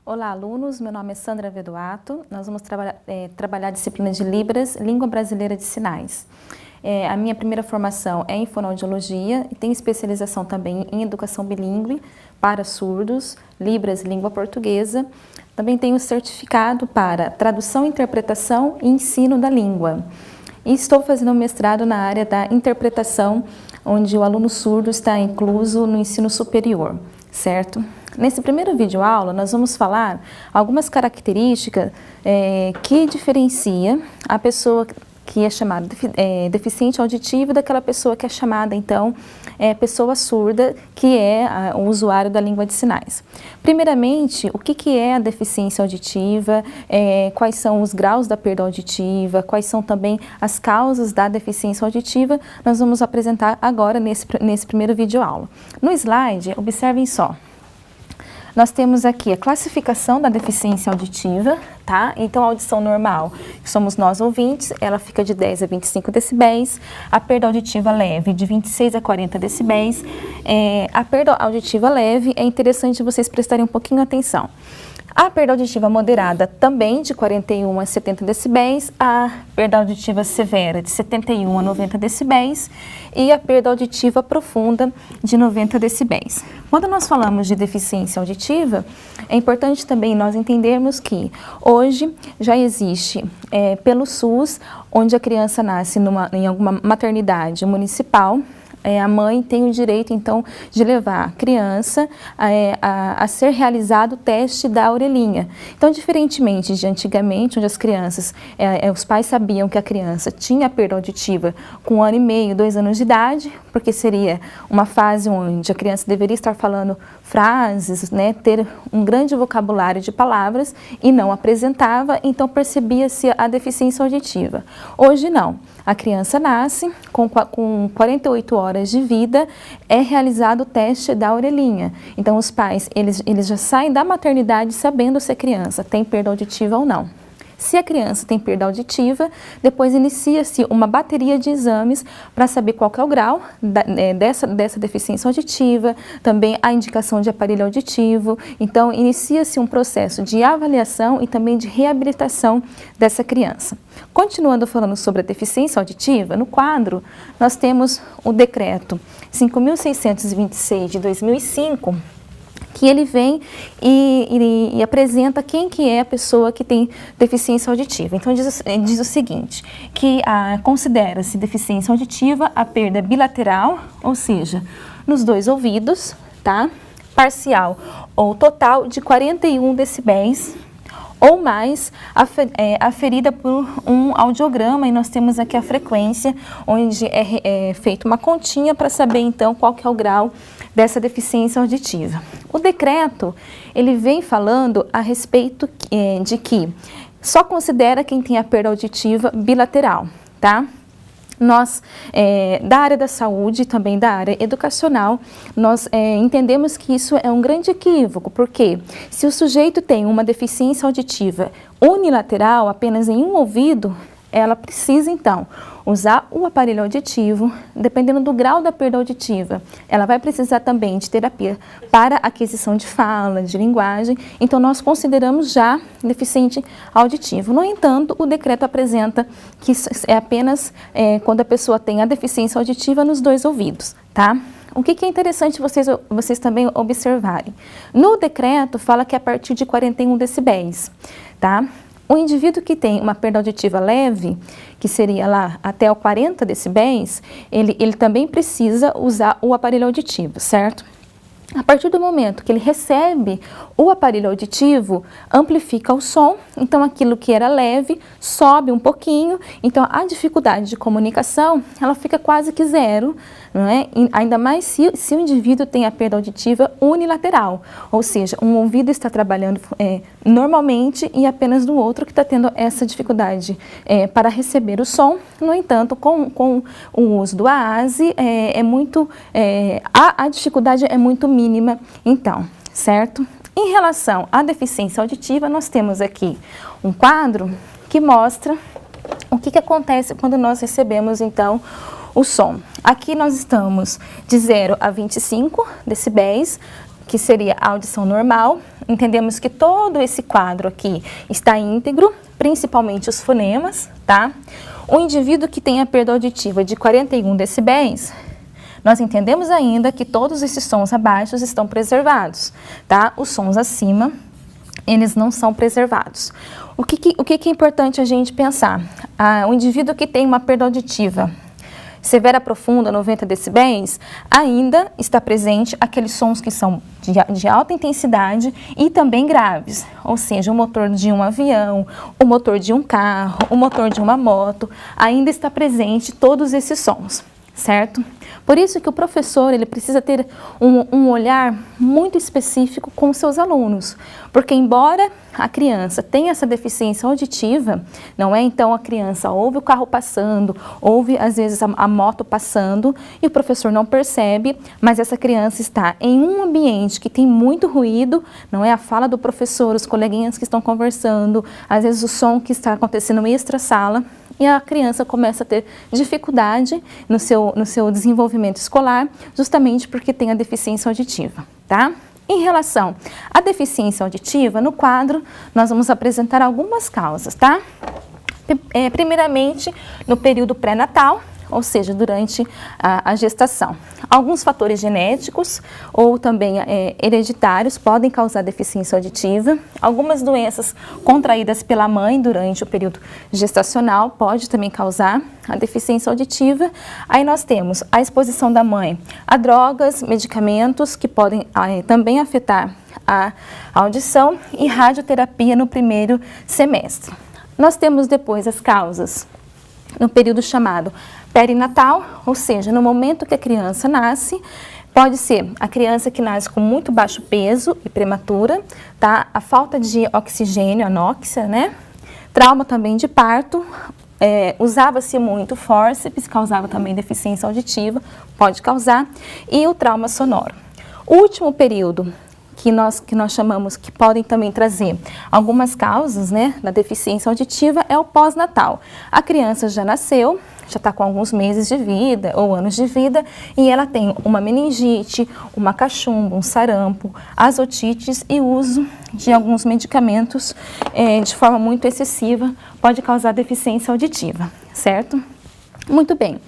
Olá, alunos. Meu nome é Sandra Vedoato. Nós vamos trabalhar a disciplina de Libras, Língua Brasileira de Sinais. A minha primeira formação é em fonoaudiologia e tenho especialização também em educação bilíngue para surdos, Libras, língua portuguesa. Também tenho certificado para tradução, interpretação e ensino da língua. E estou fazendo um mestrado na área da interpretação, onde o aluno surdo está incluso no ensino superior, certo? Nesse primeiro vídeo-aula, nós vamos falar algumas características que diferencia a pessoa que é chamada deficiente auditivo daquela pessoa que é chamada, então, pessoa surda, que é o usuário da língua de sinais. Primeiramente, o que é a deficiência auditiva, quais são os graus da perda auditiva, quais são também as causas da deficiência auditiva, nós vamos apresentar agora nesse primeiro vídeo-aula. No slide, observem só. Nós temos aqui a classificação da deficiência auditiva, tá? Então, a audição normal, que somos nós ouvintes, ela fica de 10 a 25 decibéis, a perda auditiva leve de 26 a 40 decibéis. A perda auditiva leve é interessante vocês prestarem um pouquinho atenção. A perda auditiva moderada também de 41 a 70 decibéis, a perda auditiva severa de 71 a 90 decibéis e a perda auditiva profunda de 90 decibéis. Quando nós falamos de deficiência auditiva, é importante também nós entendermos que hoje já existe pelo SUS, onde a criança nasce em alguma maternidade municipal, a mãe tem o direito, então, de levar a criança a ser realizado o teste da orelhinha. Então, diferentemente de antigamente, onde as crianças, os pais sabiam que a criança tinha perda auditiva com 1 ano e meio, 2 anos de idade, porque seria uma fase onde a criança deveria estar falando frases, né, ter um grande vocabulário de palavras e não apresentava, então percebia-se a deficiência auditiva. Hoje não. A criança nasce, com 48 horas de vida, é realizado o teste da orelhinha. Então, os pais, eles já saem da maternidade sabendo se a criança tem perda auditiva ou não. Se a criança tem perda auditiva, depois inicia-se uma bateria de exames para saber qual que é o grau dessa deficiência auditiva, também a indicação de aparelho auditivo. Então, inicia-se um processo de avaliação e também de reabilitação dessa criança. Continuando falando sobre a deficiência auditiva, no quadro nós temos o decreto 5.626 de 2005, que ele vem e apresenta quem que é a pessoa que tem deficiência auditiva. Então, diz o seguinte, que considera-se deficiência auditiva a perda bilateral, ou seja, nos 2 ouvidos, tá? Parcial ou total de 41 decibéis, ou mais, aferida por um audiograma, e nós temos aqui a frequência, onde é feita uma continha para saber, então, qual que é o grau dessa deficiência auditiva. O decreto, ele vem falando a respeito de que só considera quem tem a perda auditiva bilateral, tá? Nós, da área da saúde e também da área educacional, nós entendemos que isso é um grande equívoco, porque se o sujeito tem uma deficiência auditiva unilateral, apenas em um ouvido, ela precisa, então, usar o aparelho auditivo, dependendo do grau da perda auditiva. Ela vai precisar também de terapia para aquisição de fala, de linguagem. Então, nós consideramos já deficiente auditivo. No entanto, o decreto apresenta que isso é apenas quando a pessoa tem a deficiência auditiva nos 2 ouvidos, tá? O que é interessante vocês também observarem? No decreto, fala que é a partir de 41 decibéis, tá? O indivíduo que tem uma perda auditiva leve, que seria lá até o 40 decibéis, ele também precisa usar o aparelho auditivo, certo? A partir do momento que ele recebe o aparelho auditivo, amplifica o som, então aquilo que era leve sobe um pouquinho, então a dificuldade de comunicação, ela fica quase que zero, não é? E ainda mais se o indivíduo tem a perda auditiva unilateral, ou seja, um ouvido está trabalhando normalmente e apenas do outro que está tendo essa dificuldade para receber o som. No entanto, com o uso do AASE, a dificuldade é muito mínima, então, certo? Em relação à deficiência auditiva, nós temos aqui um quadro que mostra o que acontece quando nós recebemos, então, o som. Aqui nós estamos de 0 a 25 decibéis, que seria a audição normal. Entendemos que todo esse quadro aqui está íntegro, principalmente os fonemas, tá? O indivíduo que tem a perda auditiva de 41 decibéis, nós entendemos ainda que todos esses sons abaixo estão preservados, tá? Os sons acima, eles não são preservados. O que é importante a gente pensar? O indivíduo que tem uma perda auditiva severa profunda, 90 decibéis, ainda está presente aqueles sons que são de alta intensidade e também graves, ou seja, o motor de um avião, o motor de um carro, o motor de uma moto, ainda está presente todos esses sons, certo? Por isso que o professor ele precisa ter um olhar muito específico com os seus alunos, porque embora a criança tenha essa deficiência auditiva, não é? Então a criança ouve o carro passando, ouve às vezes a moto passando e o professor não percebe, mas essa criança está em um ambiente que tem muito ruído, não é? A fala do professor, os coleguinhas que estão conversando, às vezes o som que está acontecendo extra-sala, e a criança começa a ter dificuldade no seu desenvolvimento escolar, justamente porque tem a deficiência auditiva, tá? Em relação à deficiência auditiva, no quadro, nós vamos apresentar algumas causas, tá? Primeiramente, no período pré-natal, ou seja, durante a gestação. Alguns fatores genéticos ou também hereditários podem causar deficiência auditiva. Algumas doenças contraídas pela mãe durante o período gestacional pode também causar a deficiência auditiva. Aí nós temos a exposição da mãe a drogas, medicamentos que podem também afetar a audição e radioterapia no primeiro semestre. Nós temos depois as causas no período chamado perinatal, ou seja, no momento que a criança nasce, pode ser a criança que nasce com muito baixo peso e prematura, tá? A falta de oxigênio, anóxia, né? Trauma também de parto, usava-se muito fórceps, causava também deficiência auditiva, pode causar, e o trauma sonoro. O último período que nós chamamos que podem também trazer algumas causas, né, da deficiência auditiva é o pós-natal. A criança já nasceu, já está com alguns meses de vida ou anos de vida e ela tem uma meningite, uma cachumba, um sarampo, as otites e uso de alguns medicamentos de forma muito excessiva pode causar deficiência auditiva, certo? Muito bem.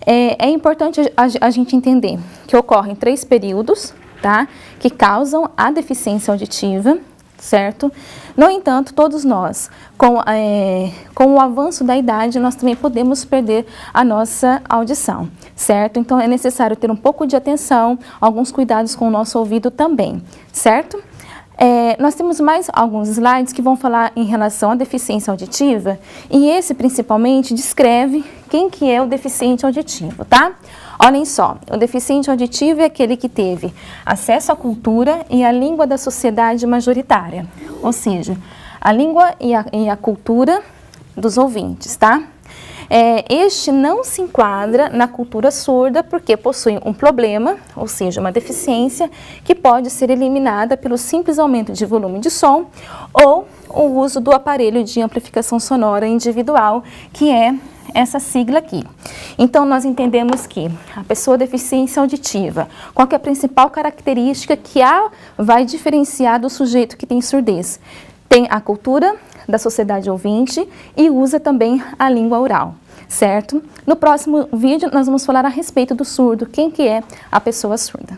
É importante a gente entender que ocorrem 3 períodos, tá? Que causam a deficiência auditiva, certo? No entanto, todos nós, com o avanço da idade, nós também podemos perder a nossa audição, certo? Então, é necessário ter um pouco de atenção, alguns cuidados com o nosso ouvido também, certo? Nós temos mais alguns slides que vão falar em relação à deficiência auditiva e esse, principalmente, descreve quem que é o deficiente auditivo, tá? Olhem só, o deficiente auditivo é aquele que teve acesso à cultura e à língua da sociedade majoritária, ou seja, a língua e a cultura dos ouvintes, tá? Este não se enquadra na cultura surda porque possui um problema, ou seja, uma deficiência que pode ser eliminada pelo simples aumento de volume de som ou o uso do aparelho de amplificação sonora individual, que é essa sigla aqui. Então, nós entendemos que a pessoa deficiência auditiva, qual que é a principal característica que vai diferenciar do sujeito que tem surdez? Tem a cultura da sociedade ouvinte e usa também a língua oral, certo? No próximo vídeo, nós vamos falar a respeito do surdo, quem que é a pessoa surda.